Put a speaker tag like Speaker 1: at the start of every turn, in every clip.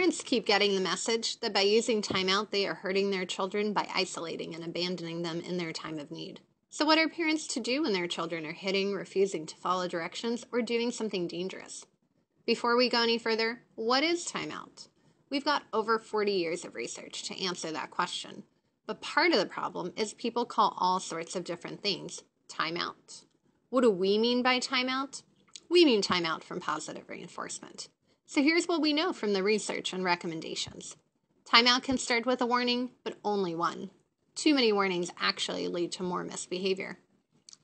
Speaker 1: Parents keep getting the message that by using timeout, they are hurting their children by isolating and abandoning them in their time of need. So what are parents to do when their children are hitting, refusing to follow directions, or doing something dangerous? Before we go any further, what is timeout? We've got over 40 years of research to answer that question. But part of the problem is people call all sorts of different things timeout. What do we mean by timeout? We mean timeout from positive reinforcement. So here's what we know from the research and recommendations. Timeout can start with a warning, but only one. Too many warnings actually lead to more misbehavior.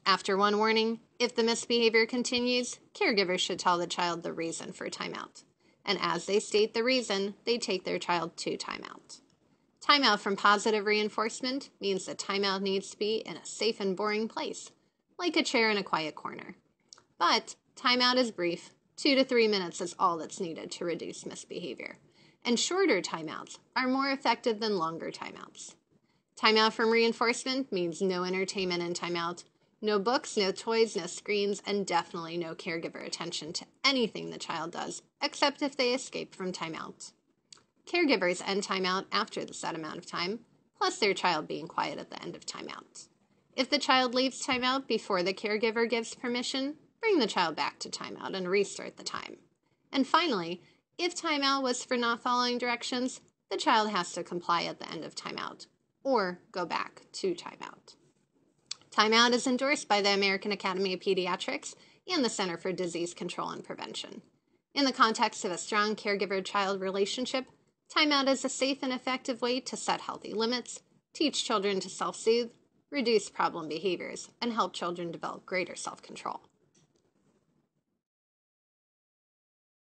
Speaker 1: After one warning, if the misbehavior continues, caregivers should tell the child the reason for timeout. And as they state the reason, they take their child to timeout. Timeout from positive reinforcement means that timeout needs to be in a safe and boring place, like a chair in a quiet corner. But timeout is brief. 2 to 3 minutes is all that's needed to reduce misbehavior. And shorter timeouts are more effective than longer timeouts. Timeout from reinforcement means no entertainment in timeout, no books, no toys, no screens, and definitely no caregiver attention to anything the child does, except if they escape from timeout. Caregivers end timeout after the set amount of time, plus their child being quiet at the end of timeout. If the child leaves timeout before the caregiver gives permission, bring the child back to timeout and restart the time. And finally, if timeout was for not following directions, the child has to comply at the end of timeout, or go back to timeout. Timeout is endorsed by the American Academy of Pediatrics and the Center for Disease Control and Prevention. In the context of a strong caregiver-child relationship, timeout is a safe and effective way to set healthy limits, teach children to self-soothe, reduce problem behaviors, and help children develop greater self-control.